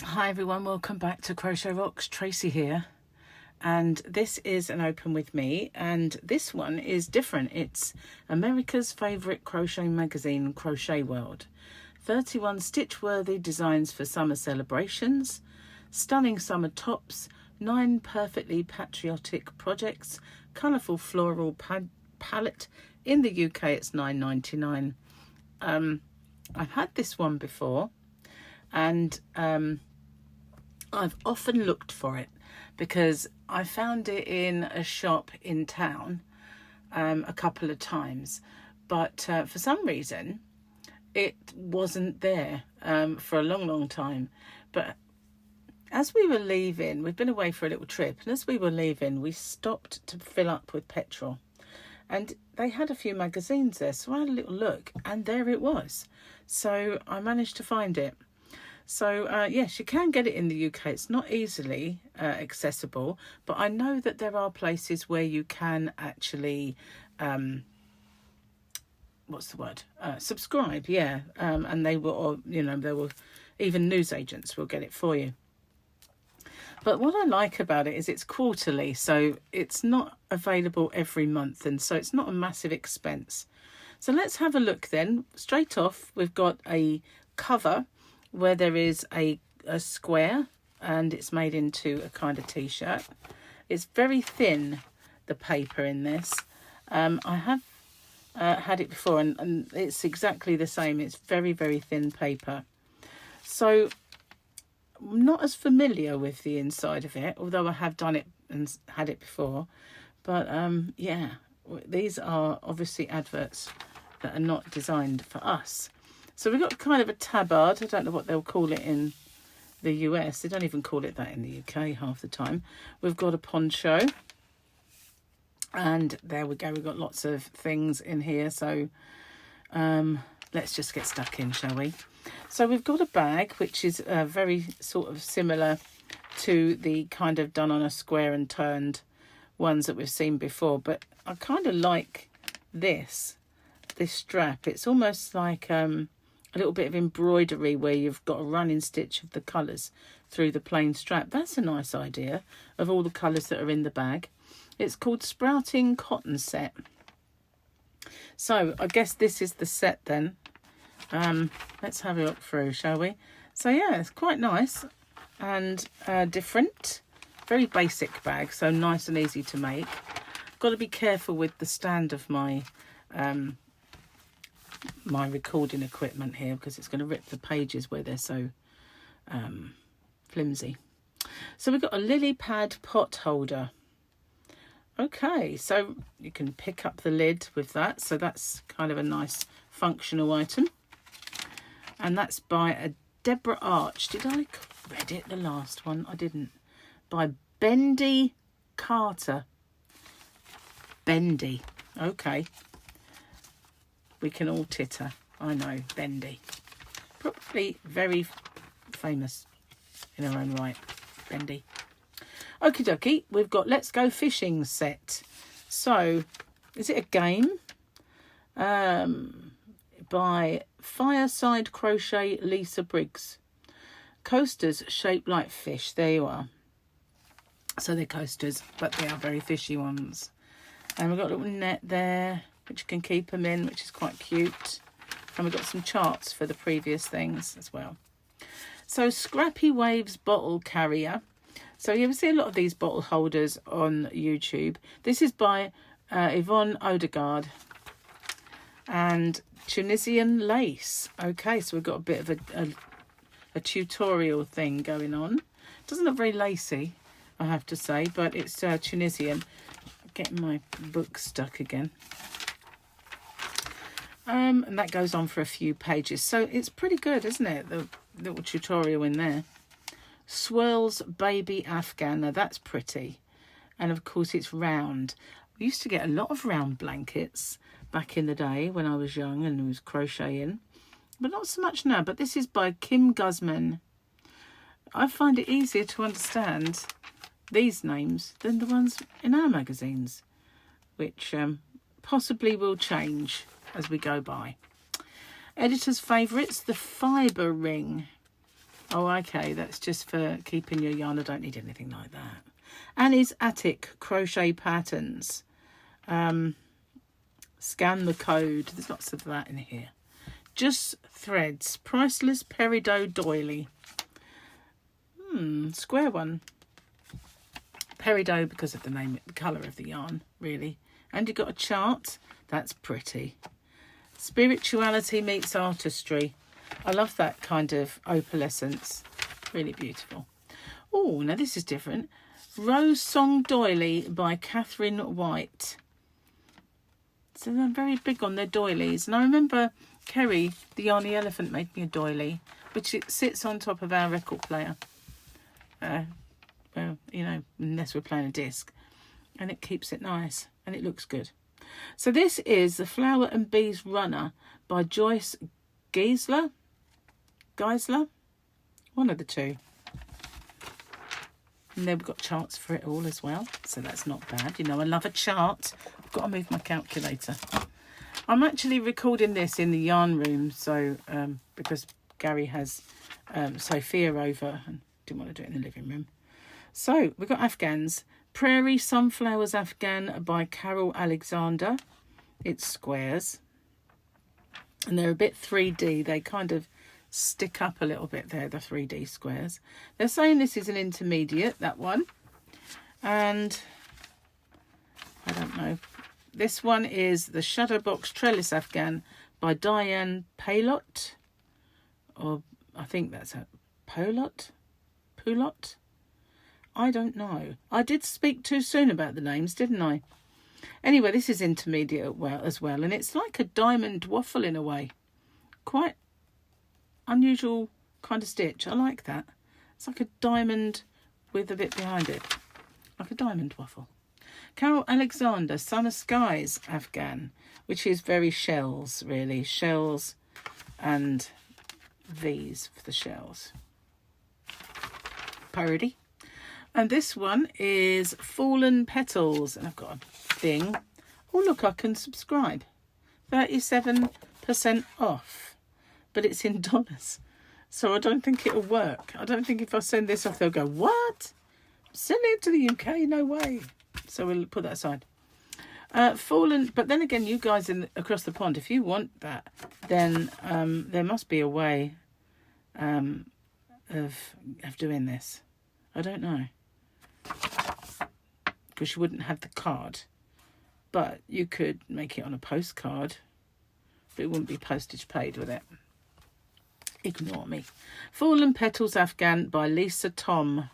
Hi everyone, welcome back to Crochet Rocks. Tracy here, and this is an open with me, and this one is different. It's America's favourite crochet magazine, Crochet World. 31 stitch-worthy designs for summer celebrations, stunning summer tops, 9 perfectly patriotic projects, colourful floral palette. In the UK it's $9.99. I've had this one before, and I've often looked for it because I found it in a shop in town a couple of times, but for some reason it wasn't there for a long time. But as we were leaving, we'd been away for a little trip, and as we were leaving we stopped to fill up with petrol, and they had a few magazines there, so I had a little look and there it was. So I managed to find it. So, yes, you can get it in the UK. It's not easily accessible, but I know that there are places where you can actually, subscribe, yeah. And they will, or, they will, even newsagents will get it for you. But what I like about it is it's quarterly, so it's not available every month, and so it's not a massive expense. So let's have a look then. Straight off, we've got a cover where there is a square, and it's made into a kind of t-shirt. It's very thin, the paper in this. I have had it before, and it's exactly the same. It's very, very thin paper. So I'm not as familiar with the inside of it, although I have done it and had it before. But yeah, these are obviously adverts that are not designed for us. So we've got kind of a tabard. I don't know what they'll call it in the US. They don't even call it that in the UK half the time. We've got a poncho. And there we go. We've got lots of things in here. So let's just get stuck in, shall we? So we've got a bag, which is very sort of similar to the kind of done on a square and turned ones that we've seen before. But I kind of like this strap. It's almost like a little bit of embroidery where you've got a running stitch of the colours through the plain strap. That's a nice idea of all the colours that are in the bag. It's called Sprouting Cotton Set. So I guess this is the set then. Let's have a look through, shall we? So yeah, it's quite nice and different. Very basic bag, so nice and easy to make. Got to be careful with the stand of my my recording equipment here, because it's going to rip the pages where they're so flimsy. So we've got a lily pad pot holder. Okay, so you can pick up the lid with that, so that's kind of a nice functional item. And that's by a Deborah Arch. Did I read it, the last one? I didn't. By Bendy Carter. Bendy. Okay. We can all titter. I know, Bendy. Probably very famous in her own right. Bendy. Okie dokie. We've got Let's Go Fishing set. So, is it a game? By Fireside Crochet Lisa Briggs. Coasters shaped like fish. There you are. So they're coasters, but they are very fishy ones. And we've got a little net there, which you can keep them in, which is quite cute. And we've got some charts for the previous things as well. So Scrappy Waves bottle carrier. So you see a lot of these bottle holders on YouTube. This is by Yvonne Odegaard. And Tunisian lace. Okay, so we've got a bit of a tutorial thing going on. Doesn't look very lacy, I have to say, but it's Tunisian. I'm getting my book stuck again. And that goes on for a few pages. So it's pretty good, isn't it? The little tutorial in there. Swirls Baby Afghan. Now that's pretty. And of course it's round. We used to get a lot of round blankets back in the day when I was young and was crocheting. But not so much now. But this is by Kim Guzman. I find it easier to understand these names than the ones in our magazines, which possibly will change as we go by. Editor's favourites, the fibre ring. Oh, okay, that's just for keeping your yarn. I don't need anything like that. Annie's Attic Crochet Patterns. Scan the code. There's lots of that in here. Just Threads. Priceless Peridot doily. Square one. Peridot because of the name, the colour of the yarn, really. And you've got a chart. That's pretty. Spirituality meets artistry. I love that kind of opalescence. Really beautiful. Oh, now this is different. Rose Song Doily by Catherine White. So they're very big on their doilies. And I remember Kerry, the Yarny Elephant, made me a doily, which it sits on top of our record player. Well, you know, unless we're playing a disc. And it keeps it nice. And it looks good. So this is the Flower and Bees Runner by Joyce Geisler. One of the two. And then we've got charts for it all as well. So that's not bad. You know, I love a chart. I've got to move my calculator. I'm actually recording this in the yarn room. So, because Gary has Sophia over and didn't want to do it in the living room. So we've got Afghans. Prairie Sunflowers Afghan by Carol Alexander. It's squares. And they're a bit 3D. They kind of stick up a little bit there, the 3D squares. They're saying this is an intermediate, that one. And I don't know. This one is the Shadowbox Trellis Afghan by Diane Paylott. Or I think that's a Poulot? I don't know. I did speak too soon about the names, didn't I? Anyway, this is intermediate as well. And it's like a diamond waffle in a way. Quite unusual kind of stitch. I like that. It's like a diamond with a bit behind it. Like a diamond waffle. Carol Alexander, Summer Skies Afghan, which is very shells, really. Shells and these for the shells. Parody. And this one is Fallen Petals. And I've got a thing. Oh, look, I can subscribe. 37% off. But it's in dollars. So I don't think it'll work. I don't think if I send this off, they'll go, what? Send it to the UK? No way. So we'll put that aside. Fallen, but then again, you guys across the pond, if you want that, then there must be a way of doing this. I don't know. Because you wouldn't have the card. But you could make it on a postcard. But it wouldn't be postage paid with it. Ignore me. Fallen Petals Afghan by Lisa Tom.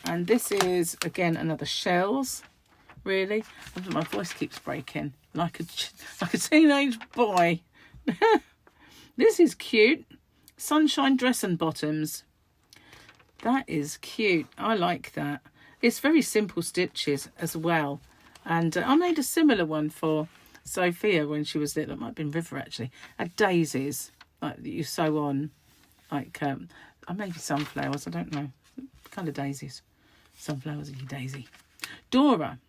And this is, again, another shells. Really. My voice keeps breaking. Like a teenage boy. This is cute. Sunshine Dress and Bottoms. That is cute. I like that. It's very simple stitches as well. And I made a similar one for Sophia when she was little. It might have been River actually. Daisies, like that you sew on, like maybe sunflowers. I don't know, kind of daisies. Sunflowers are your daisy. Dora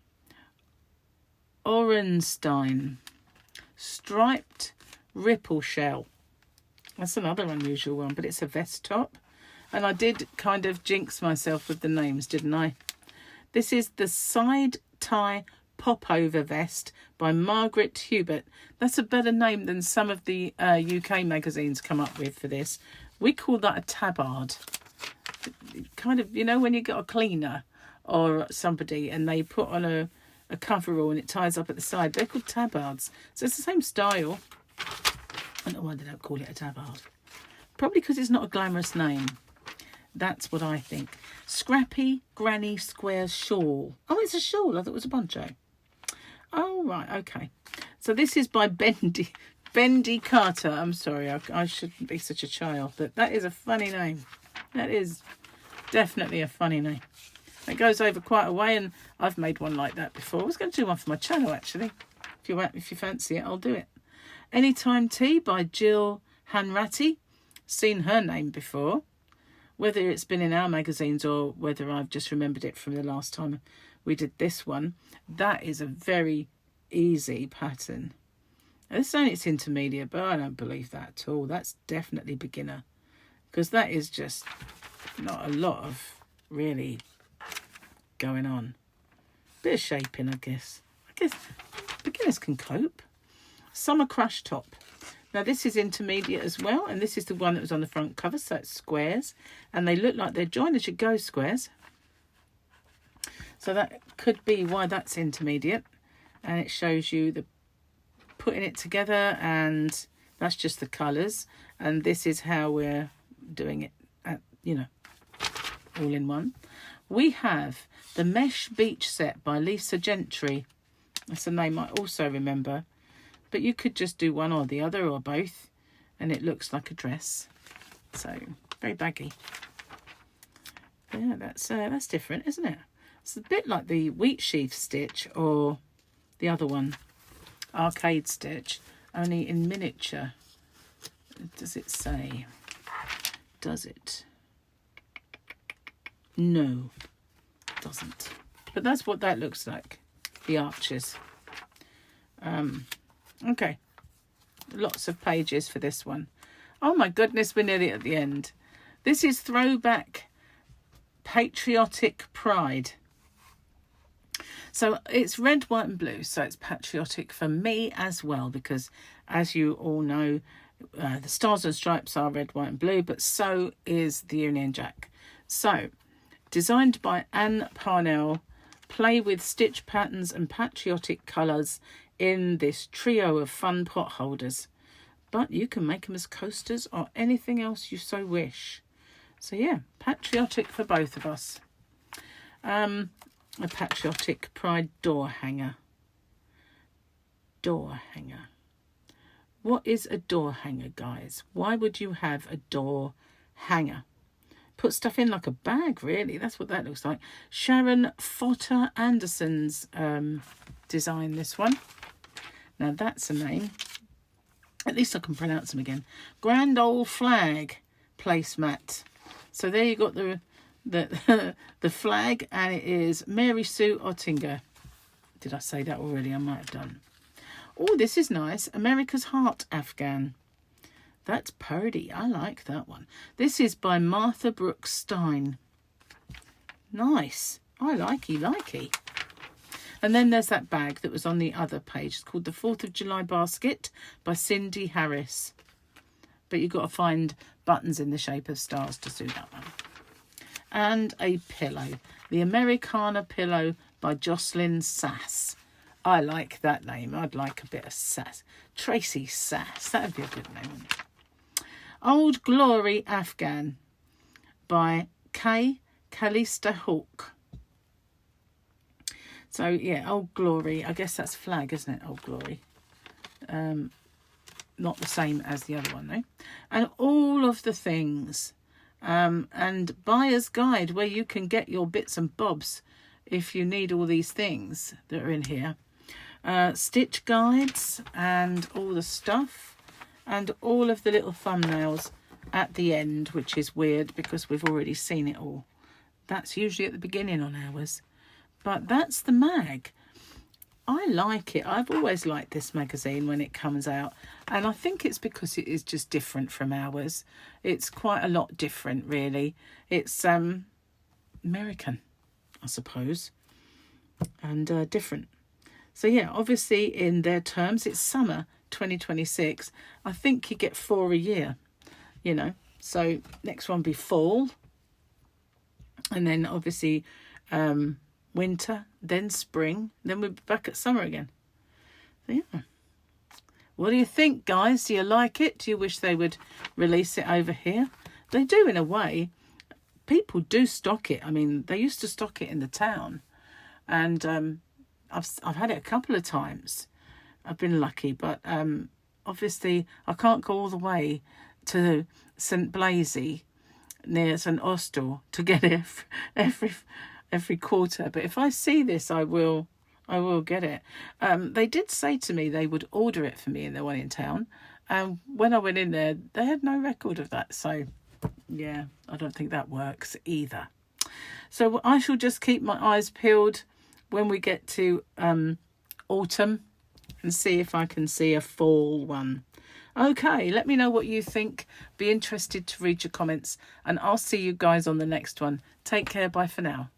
Orenstein, striped ripple shell. That's another unusual one, but it's a vest top. And I did kind of jinx myself with the names, didn't I? This is the Side Tie Popover Vest by Margaret Hubert. That's a better name than some of the UK magazines come up with for this. We call that a tabard. Kind of, you know, when you got a cleaner or somebody and they put on a coverall and it ties up at the side. They're called tabards. So it's the same style. I don't know why they don't call it a tabard. Probably because it's not a glamorous name. That's what I think. Scrappy Granny Square Shawl. Oh, it's a shawl. I thought it was a poncho. Oh, right. Okay. So this is by Bendy Carter. I'm sorry. I shouldn't be such a child. But that is a funny name. That is definitely a funny name. It goes over quite a way, and I've made one like that before. I was going to do one for my channel, actually. If you fancy it, I'll do it. Anytime Tea by Jill Hanratty. Seen her name before. Whether it's been in our magazines or whether I've just remembered it from the last time we did this one. That is a very easy pattern. They're saying it's intermediate, but I don't believe that at all. That's definitely beginner. because that is just not a lot of really going on. Bit of shaping, I guess. Beginners can cope. Summer crush top. Now this is intermediate as well, and this is the one that was on the front cover, so it's squares, and they look like they're join as you go squares. So that could be why that's intermediate, and it shows you the putting it together, and that's just the colours, and this is how we're doing it at, you know, all in one. We have the Mesh Beach Set by Lisa Gentry. That's a name I also remember. But you could just do one or the other or both, and it looks like a dress. So, very baggy. Yeah, that's different, isn't it? It's a bit like the wheat sheath stitch or the other one, arcade stitch, only in miniature. Does it say? Does it? No, it doesn't. But that's what that looks like, the arches. Okay, lots of pages for this one. Oh my goodness, we're nearly at the end. This is Throwback Patriotic Pride. So it's red, white and blue. So it's patriotic for me as well, because as you all know, the Stars and Stripes are red, white and blue, but so is the Union Jack. So designed by Anne Parnell, play with stitch patterns and patriotic colours in this trio of fun pot holders, but you can make them as coasters or anything else you so wish. So yeah, patriotic for both of us. A Patriotic Pride door hanger. Door hanger. What is a door hanger, guys? Why would you have a door hanger? Put stuff in like a bag, really. That's what that looks like. Sharon Fotter Anderson's design, this one. Now that's a name. At least I can pronounce them again. Grand Old Flag placemat. So there you got the flag, and it is Mary Sue Ottinger. Did I say that already? I might have done. Oh, this is nice. America's Heart Afghan. That's purdy. I like that one. This is by Martha Brooks Stein. Nice. I likey. And then there's that bag that was on the other page. It's called the 4th of July Basket by Cindy Harris. But you've got to find buttons in the shape of stars to suit that one. And a pillow. The Americana Pillow by Jocelyn Sass. I like that name. I'd like a bit of sass. Tracy Sass. That would be a good name, wouldn't it? Old Glory Afghan by Kay Callista Hawk. So, yeah, Old Glory. I guess that's flag, isn't it? Old Glory. Not the same as the other one, though. And all of the things. And Buyer's Guide, where you can get your bits and bobs if you need all these things that are in here. Stitch guides and all the stuff. And all of the little thumbnails at the end, which is weird because we've already seen it all. That's usually at the beginning on ours. But that's the mag. I like it. I've always liked this magazine when it comes out. And I think it's because it is just different from ours. It's quite a lot different, really. It's American, I suppose. And different. So, yeah, obviously in their terms, it's summer 2026. I think you get 4 a year, you know. So, next one be fall. And then, obviously, winter, then spring, then we're back at summer again. So, yeah. What do you think, guys? Do you like it? Do you wish they would release it over here? They do, in a way. People do stock it. I mean, they used to stock it in the town. And I've had it a couple of times. I've been lucky, but obviously I can't go all the way to St Blaise near St Austell to get it every quarter. But if I see this, I will get it. They did say to me they would order it for me in the one in town. And when I went in there, they had no record of that. So, yeah, I don't think that works either. So I shall just keep my eyes peeled when we get to autumn and see if I can see a fall one. Okay, let me know what you think. Be interested to read your comments, and I'll see you guys on the next one. Take care. Bye for now.